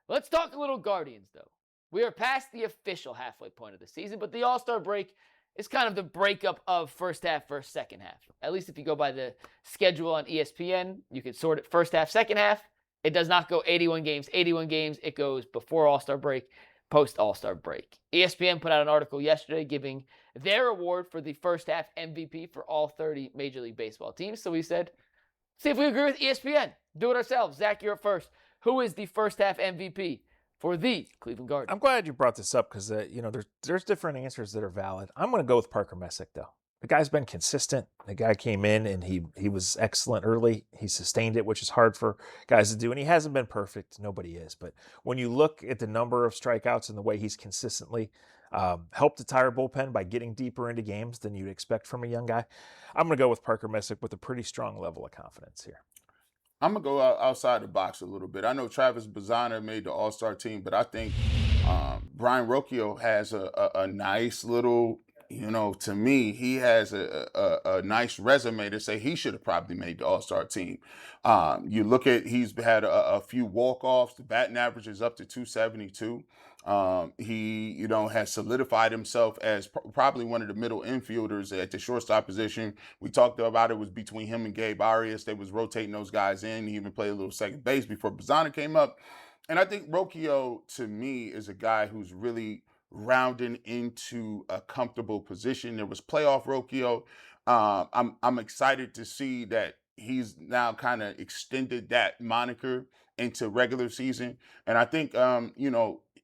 Let's talk a little Guardians, though. We are past the official halfway point of the season, but the All-Star break is kind of the breakup of first half versus second half. At least if you go by the schedule on ESPN, you can sort it first half, second half. It does not go 81 games. It goes before All-Star break, post All-Star break. ESPN put out an article yesterday giving their award for the first half MVP for all 30 Major League Baseball teams. So we said, see if we agree with ESPN. Do it ourselves. Zach, you're up first. Who is the first half MVP for the Cleveland Guardians? I'm glad you brought this up because there's different answers that are valid. I'm going to go with Parker Messick, though. The guy's been consistent. The guy came in and he was excellent early. He sustained it, which is hard for guys to do. And he hasn't been perfect. Nobody is. But when you look at the number of strikeouts and the way he's consistently helped the Tire bullpen by getting deeper into games than you'd expect from a young guy, I'm going to go with Parker Messick with a pretty strong level of confidence here. I'm going to go outside the box a little bit. I know Travis Bazzana made the All-Star team, but I think Brian Rocchio has a nice little, to me, he has a nice resume to say he should have probably made the All-Star team. You look at, he's had a few walk-offs. The batting average is up to 272. He, has solidified himself as probably one of the middle infielders at the shortstop position. We talked about it was between him and Gabe Arias. They was rotating those guys in. He even played a little second base before Bazzana came up. And I think Rocchio, to me, is a guy who's really rounding into a comfortable position. There was playoff Rocchio. I'm excited to see that he's now kind of extended that moniker into regular season. And I think,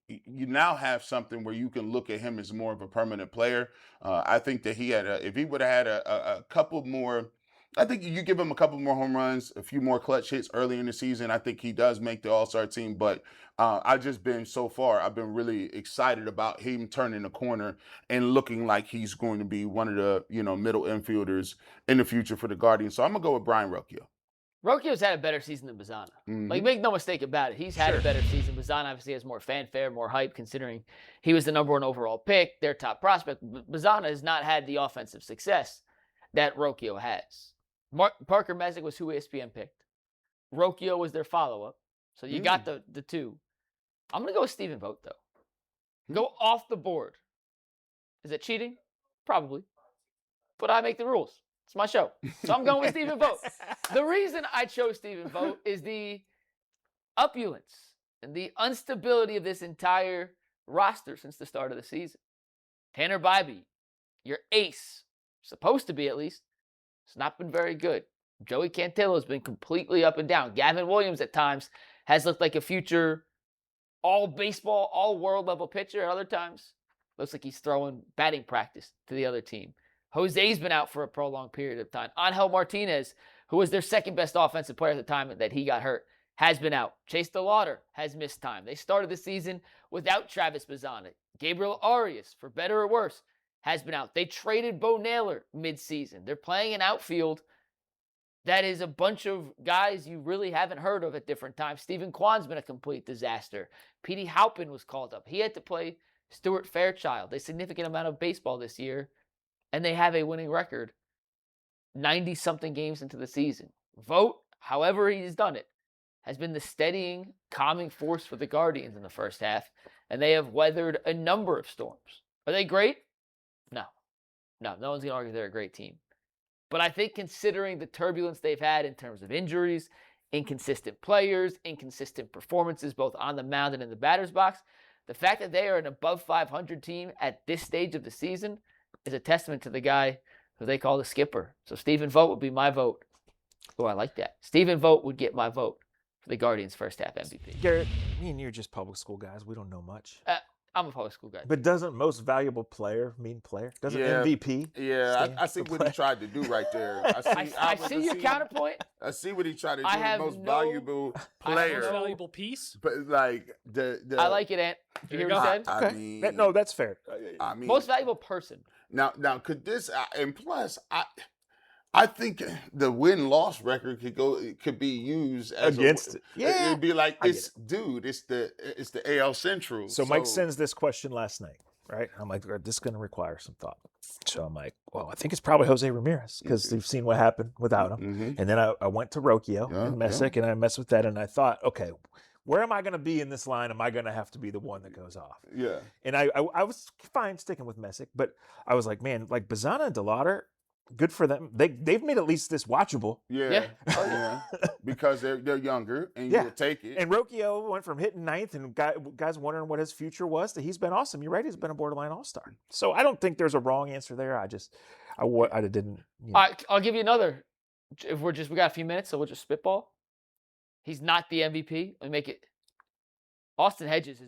you now have something where you can look at him as more of a permanent player. I think that if he would have had a couple more, I think you give him a couple more home runs, a few more clutch hits early in the season, I think he does make the All-Star team. But I've been really excited about him turning the corner and looking like he's going to be one of the, middle infielders in the future for the Guardians. So I'm going to go with Brian Rocchio. Rocchio's had a better season than Bazzana. Mhm. Like, make no mistake about it. He's had a better season. Bazzana obviously has more fanfare, more hype, considering he was the number one overall pick, their top prospect. Bazzana has not had the offensive success that Rocchio has. Parker Messick was who ESPN picked. Rocchio was their follow-up. So you got the two. I'm going to go with Stephen Vogt, though. Go off the board. Is it cheating? Probably. But I make the rules. It's my show. So I'm going with Stephen Vogt. The reason I chose Stephen Vogt is the opulence and the instability of this entire roster since the start of the season. Tanner Bybee, your ace, supposed to be at least, has not been very good. Joey Cantillo has been completely up and down. Gavin Williams at times has looked like a future all-baseball, all-world level pitcher. At other times, looks like he's throwing batting practice to the other team. Jose's been out for a prolonged period of time. Angel Martinez, who was their second best offensive player at the time that he got hurt, has been out. Chase DeLauder has missed time. They started the season without Travis Bazzana. Gabriel Arias, for better or worse, has been out. They traded Bo Naylor midseason. They're playing an outfield that is a bunch of guys you really haven't heard of at different times. Stephen Kwan's been a complete disaster. Petey Halpin was called up. He had to play Stuart Fairchild, a significant amount of baseball this year, and they have a winning record 90-something games into the season. Vogt, however he's done it, has been the steadying, calming force for the Guardians in the first half, and they have weathered a number of storms. Are they great? No. No one's going to argue they're a great team. But I think considering the turbulence they've had in terms of injuries, inconsistent players, inconsistent performances both on the mound and in the batter's box, the fact that they are an above 500 team at this stage of the season is a testament to the guy who they call the skipper. So Stephen Vogt would be my vote. Oh, I like that. Stephen Vogt would get my vote for the Guardians' first half MVP. Garrett, me and you are just public school guys. We don't know much. I'm a public school guy. But doesn't most valuable player mean player? Doesn't MVP? Yeah, I see what he tried to do right there. I see your counterpoint. I see what he tried to do. The most valuable player. Most valuable piece. But like I like it, Ant. Did you hear what he said? Okay. I mean, No, that's fair. I mean, most valuable person. Now could this and plus I think the win-loss record could be used as against. Yeah, it'd be like this, dude. It's the AL Central. So Mike sends this question last night, right? I'm like, this is going to require some thought. So I'm like, well, I think it's probably José Ramírez because they've seen what happened without him. Mm-hmm. And then I went to Rocchio and Messick, and I messed with that, and I thought, okay, where am I going to be in this line? Am I going to have to be the one that goes off? Yeah. And I was fine sticking with Messick, but I was like, man, like Bazzana and DeLauder, good for them. They've made at least this watchable. Yeah. Yeah. Because they're younger and you'll take it. And Rocchio went from hitting ninth and guys wondering what his future was to he's been awesome. You're right. He's been a borderline all-star. So I don't think there's a wrong answer there. I didn't. You know. I'll give you another. If we got a few minutes, so we'll just spitball. He's not the MVP. Let me make it. Austin Hedges is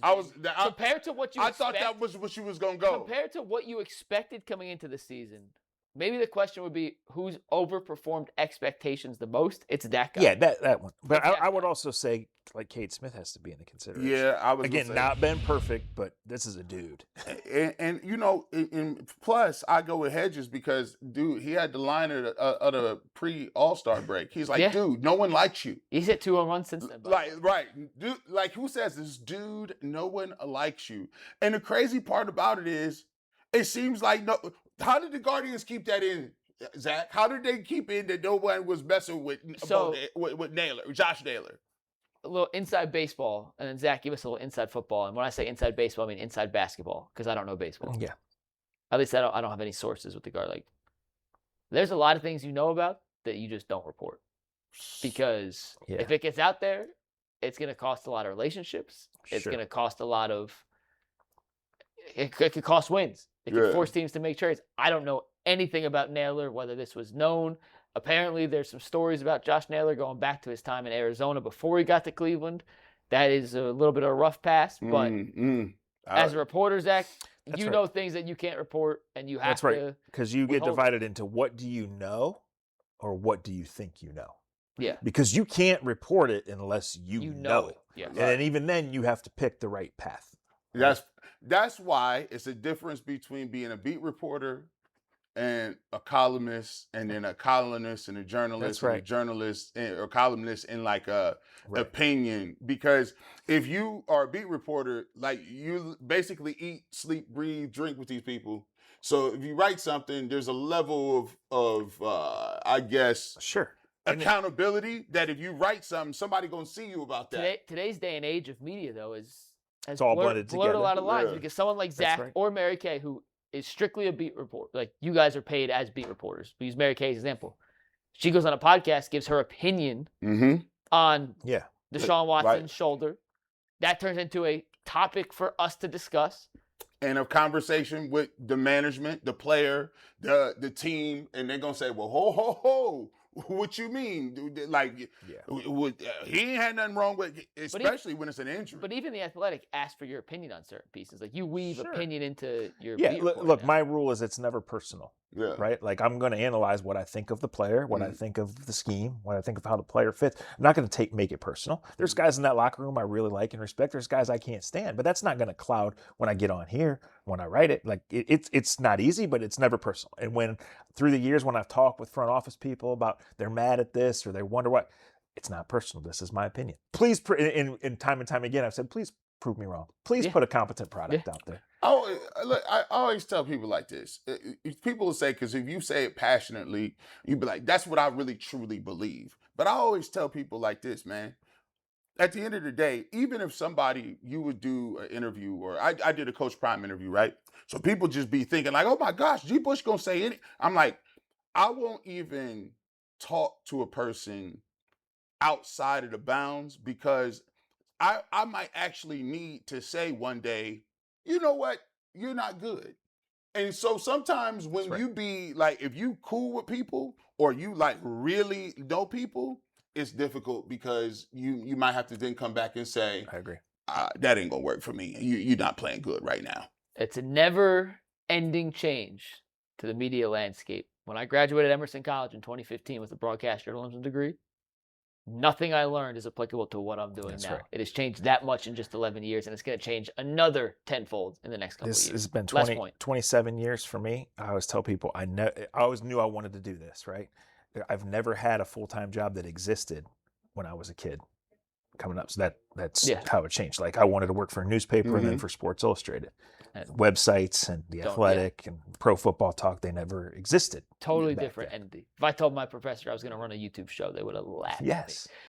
compared to what you I thought that was what she was going to go. Compared to what you expected coming into the season. Maybe the question would be who's overperformed expectations the most? It's that guy. Yeah, that one. But I would also say like Cade Smith has to be in the consideration. Yeah, I was again not been perfect, but this is a dude. and you know, plus I go with Hedges because dude, he had the line at a pre-All-Star break. He's like, dude, no one likes you. He's hit 2 home runs since then. Dude, like who says this? Dude, no one likes you. And the crazy part about it is, it seems like no. How did the Guardians keep that in, Zach? How did they keep in that no one was messing with Naylor, Josh Naylor? A little inside baseball, and then Zach, give us a little inside football. And when I say inside baseball, I mean inside basketball because I don't know baseball. Yeah. At least I don't have any sources with the guard. Like, there's a lot of things you know about that you just don't report because if it gets out there, it's going to cost a lot of relationships. It's going to cost a lot of. It could cost wins. It could force teams to make trades. I don't know anything about Naylor, whether this was known. Apparently, there's some stories about Josh Naylor going back to his time in Arizona before he got to Cleveland. That is a little bit of a rough pass, but as a reporter, Zach, you know things that you can't report, and you have to. Because you get divided into what do you know or what do you think you know. Yeah. Because you can't report it unless you know it. Yeah. And then even then, you have to pick the right path. That's why it's a difference between being a beat reporter and a columnist, and then a columnist and a journalist, and a journalist or columnist in like a opinion. Because if you are a beat reporter, like you basically eat, sleep, breathe, drink with these people. So if you write something, there's a level of I guess accountability that if you write something, somebody gonna see you about that. Today's day and age of media, though, has all blurred together. a lot of lines because someone like Zach or Mary Kay, who is strictly a beat reporter, like you guys are paid as beat reporters. We use Mary Kay as an example. She goes on a podcast, gives her opinion on Deshaun Watson's shoulder. That turns into a topic for us to discuss. And a conversation with the management, the player, the team, and they're going to say, well, ho, what you mean? Like, he ain't had nothing wrong with, especially when it's an injury. But even The Athletic asks for your opinion on certain pieces. Like, you weave opinion into your look, my rule is it's never personal. Yeah. Right? Like, I'm going to analyze what I think of the player, what I think of the scheme, what I think of how the player fits. I'm not going to make it personal. There's guys in that locker room I really like and respect. There's guys I can't stand. But that's not going to cloud when I get on here, when I write it. Like, it's not easy, but it's never personal. And when, through the years, when I've talked with front office people about they're mad at this or they wonder what, it's not personal. This is my opinion. Please, in time and time again, I've said, please prove me wrong. Please put a competent product out there. Oh, look, I always tell people like this. People will say, because if you say it passionately, you'd be like, that's what I really truly believe. But I always tell people like this, man. At the end of the day, even if you would do an interview, or I did a Coach Prime interview, right? So people just be thinking like, oh my gosh, G. Bush gonna say it. I'm like, I won't even talk to a person outside of the bounds because I might actually need to say one day, you know what? You're not good. And so sometimes when you be like, if you cool with people or you like really know people, it's difficult because you might have to then come back and say, I agree. That ain't gonna work for me. You're not playing good right now. It's a never-ending change to the media landscape. When I graduated Emerson College in 2015 with a broadcast journalism degree, nothing I learned is applicable to what I'm doing now. Right. It has changed that much in just 11 years, and it's going to change another tenfold in the next couple of years. This has been 27 years for me. I always tell people, I always knew I wanted to do this, right? I've never had a full-time job that existed when I was a kid coming up. So that's how it changed. Like I wanted to work for a newspaper and then for Sports Illustrated. Websites and The Athletic and Pro Football Talk, they never existed. Totally different entity. If I told my professor I was going to run a YouTube show, they would have laughed at me.